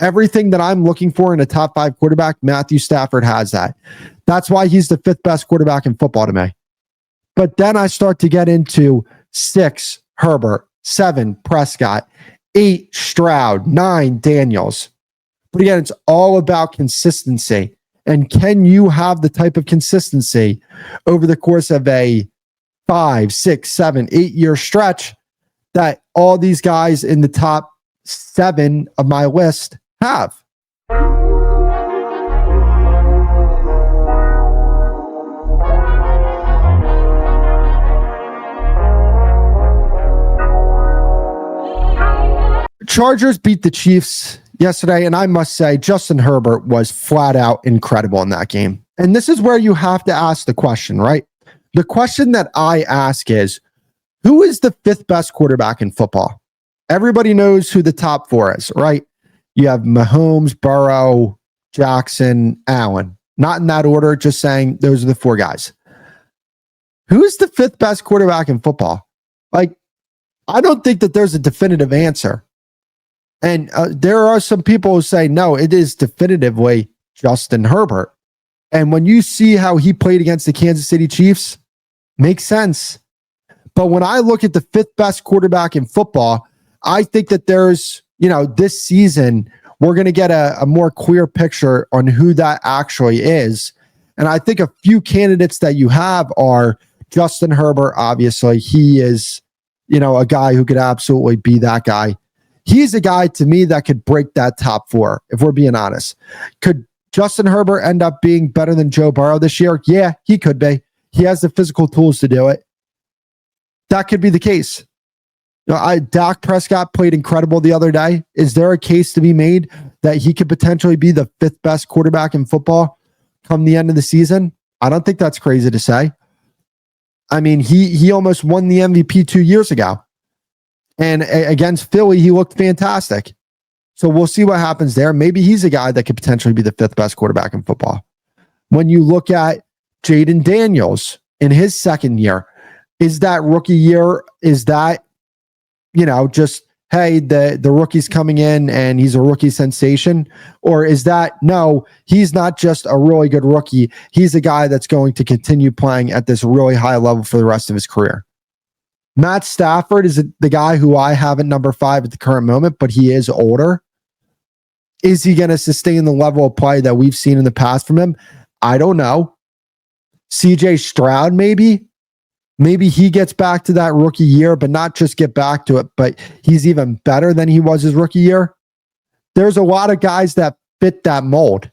Everything that I'm looking for in a top 5 quarterback, Matthew Stafford has that. That's why he's the 5th best quarterback in football to me. But then I start to get into 6, Herbert, 7, Prescott, 8, Stroud, 9, Daniels. But again, it's all about consistency. And can you have the type of consistency over the course of a 5, 6, 7, 8-year stretch that all these guys in the top 7 of my list have? Chargers beat the Chiefs yesterday, and I must say Justin Herbert was flat out incredible in that game. And this is where you have to ask the question, right? The question that I ask is, who is the 5th best quarterback in football? Everybody knows who the top 4 is, right? You have Mahomes, Burrow, Jackson, Allen. Not in that order, just saying those are the 4 guys. Who's the 5th best quarterback in football? Like, I don't think that there's a definitive answer. And there are some people who say, no, it is definitively Justin Herbert. And when you see how he played against the Kansas City Chiefs, makes sense. But when I look at the 5th best quarterback in football, I think that there's, this season, we're going to get a more clear picture on who that actually is. And I think a few candidates that you have are Justin Herbert, obviously. He is, a guy who could absolutely be that guy. He's a guy to me that could break that top 4, if we're being honest. Could Justin Herbert end up being better than Joe Burrow this year? Yeah, he could be. He has the physical tools to do it. That could be the case. Dak Prescott played incredible the other day. Is there a case to be made that he could potentially be the 5th best quarterback in football come the end of the season? I don't think that's crazy to say. I mean, he almost won the MVP 2 years ago. And against Philly, he looked fantastic. So we'll see what happens there. Maybe he's a guy that could potentially be the 5th best quarterback in football. When you look at Jaden Daniels in his second year, is that rookie year, is that, just, hey, the rookie's coming in and he's a rookie sensation? Or is that, no, he's not just a really good rookie. He's a guy that's going to continue playing at this really high level for the rest of his career. Matt Stafford is the guy who I have at number 5 at the current moment, but he is older. Is he going to sustain the level of play that we've seen in the past from him? I don't know. CJ Stroud, maybe. Maybe he gets back to that rookie year, but not just get back to it, but he's even better than he was his rookie year. There's a lot of guys that fit that mold.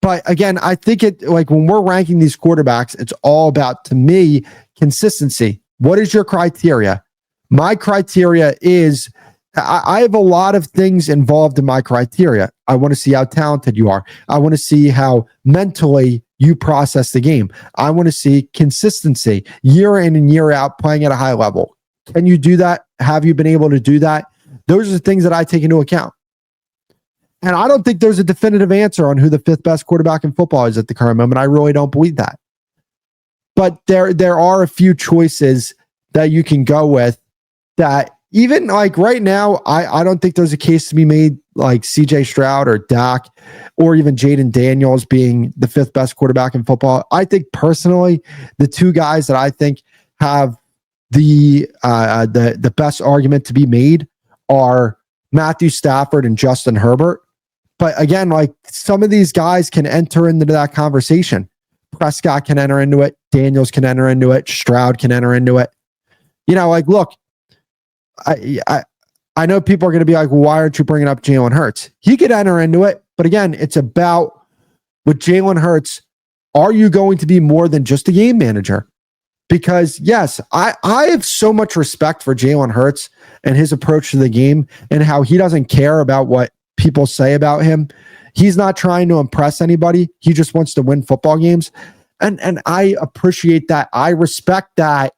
But again, I think when we're ranking these quarterbacks, it's all about, to me, consistency. What is your criteria? My criteria is, I have a lot of things involved in my criteria. I want to see how talented you are. I want to see how mentally you process the game. I want to see consistency year in and year out, playing at a high level. Can you do that? Have you been able to do that? Those are the things that I take into account. And I don't think there's a definitive answer on who the 5th best quarterback in football is at the current moment. I really don't believe that. But there are a few choices that you can go with that, even like right now, I don't think there's a case to be made like CJ Stroud or Dak or even Jaden Daniels being the 5th best quarterback in football. I think personally, the 2 guys that I think have the best argument to be made are Matthew Stafford and Justin Herbert. But again, like, some of these guys can enter into that conversation. Prescott can enter into it. Daniels can enter into it. Stroud can enter into it. Look, I know people are going to be like, well, why aren't you bringing up Jalen Hurts? He could enter into it. But again, it's about, with Jalen Hurts, are you going to be more than just a game manager? Because yes, I have so much respect for Jalen Hurts and his approach to the game and how he doesn't care about what people say about him. He's not trying to impress anybody. He just wants to win football games. And I appreciate that. I respect that.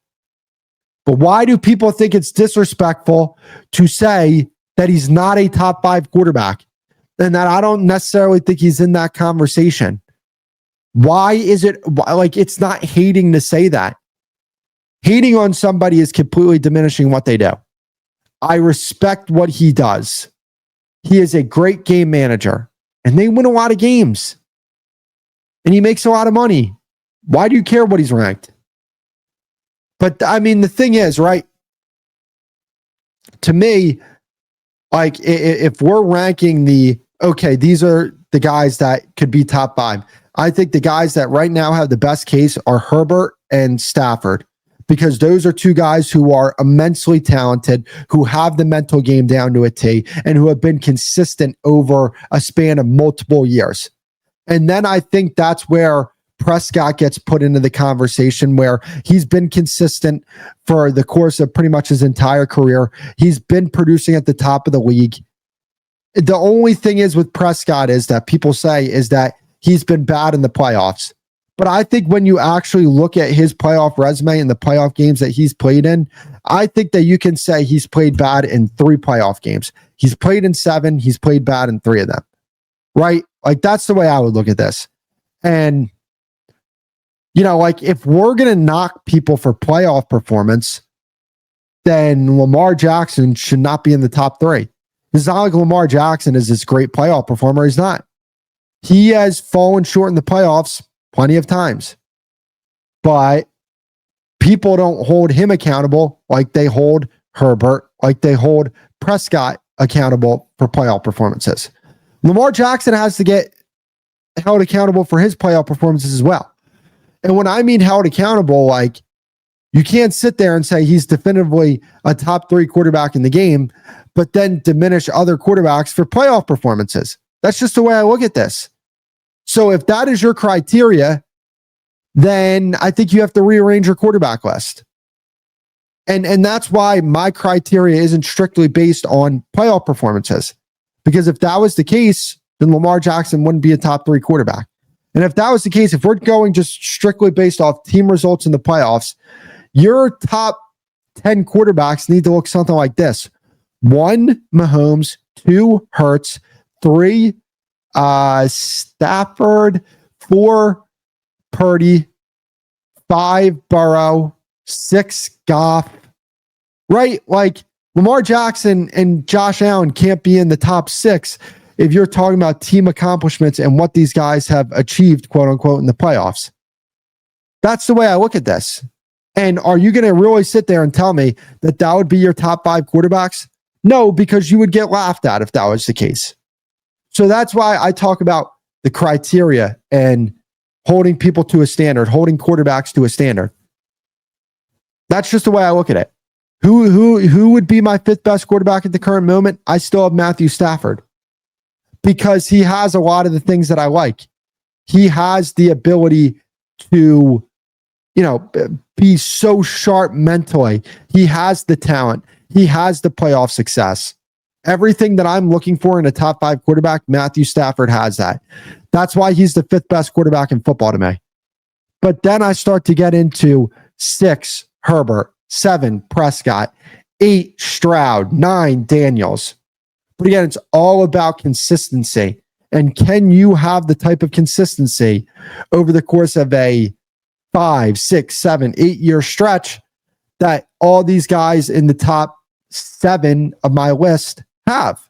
But why do people think it's disrespectful to say that he's not a top 5 quarterback and that I don't necessarily think he's in that conversation? Why is it like, it's not hating to say that? Hating on somebody is completely diminishing what they do. I respect what he does. He is a great game manager, and they win a lot of games. And he makes a lot of money. Why do you care what he's ranked? But I mean, the thing is, right? To me, like if we're ranking these are the guys that could be top 5. I think the guys that right now have the best case are Herbert and Stafford, because those are two guys who are immensely talented, who have the mental game down to a T, and who have been consistent over a span of multiple years. And then I think that's where Prescott gets put into the conversation, where he's been consistent for the course of pretty much his entire career. He's been producing at the top of the league. The only thing is with Prescott is that people say is that he's been bad in the playoffs. But I think when you actually look at his playoff resume and the playoff games that he's played in, I think that you can say he's played bad in 3 playoff games. He's played in 7. He's played bad in 3 of them. Right? Like, that's the way I would look at this. And, like, if we're going to knock people for playoff performance, then Lamar Jackson should not be in the top 3. It's not like Lamar Jackson is this great playoff performer. He's not. He has fallen short in the playoffs plenty of times. But people don't hold him accountable like they hold Herbert, like they hold Prescott accountable for playoff performances. Lamar Jackson has to get held accountable for his playoff performances as well. And when I mean held accountable, like, you can't sit there and say he's definitively a top 3 quarterback in the game, but then diminish other quarterbacks for playoff performances. That's just the way I look at this. So if that is your criteria, then I think you have to rearrange your quarterback list. And that's why my criteria isn't strictly based on playoff performances. Because if that was the case, then Lamar Jackson wouldn't be a top 3 quarterback. And if that was the case, if we're going just strictly based off team results in the playoffs, your top 10 quarterbacks need to look something like this. 1, Mahomes. 2, Hurts. 3, Stafford. 4, Purdy. 5, Burrow. 6, Goff. Right? Like, Lamar Jackson and Josh Allen can't be in the top 6 if you're talking about team accomplishments and what these guys have achieved, quote unquote, in the playoffs. That's the way I look at this. And are you going to really sit there and tell me that that would be your top 5 quarterbacks? No, because you would get laughed at if that was the case. So that's why I talk about the criteria and holding people to a standard, holding quarterbacks to a standard. That's just the way I look at it. Who would be my 5th best quarterback at the current moment? I still have Matthew Stafford, because he has a lot of the things that I like. He has the ability to, be so sharp mentally. He has the talent. He has the playoff success. Everything that I'm looking for in a top 5 quarterback, Matthew Stafford has that. That's why he's the 5th best quarterback in football to me. But then I start to get into 6, Herbert. 7, Prescott. 8, Stroud. 9, Daniels. But again, it's all about consistency. And can you have the type of consistency over the course of a 5, 6, 7, 8 year stretch that all these guys in the top 7 of my list have?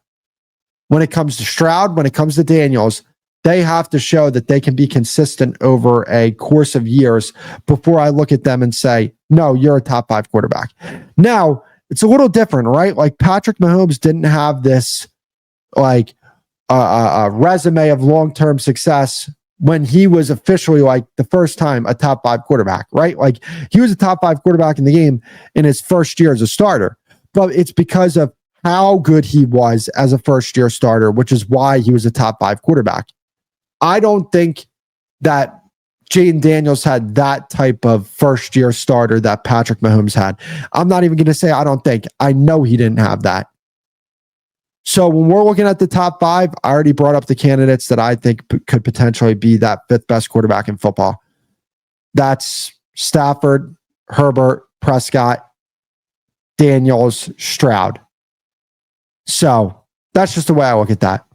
When it comes to Stroud, when it comes to Daniels, they have to show that they can be consistent over a course of years before I look at them and say, no, you're a top 5 quarterback. Now, it's a little different, right? Like, Patrick Mahomes didn't have this like a resume of long-term success when he was officially, like, the first time a top 5 quarterback, right? Like, he was a top 5 quarterback in the game in his first year as a starter, but it's because of how good he was as a first-year starter, which is why he was a top 5 quarterback. I don't think that Jaden Daniels had that type of first-year starter that Patrick Mahomes had. I'm not even going to say I don't think. I know he didn't have that. So when we're looking at the top 5, I already brought up the candidates that I think could potentially be that 5th best quarterback in football. That's Stafford, Herbert, Prescott, Daniels, Stroud. So that's just the way I look at that.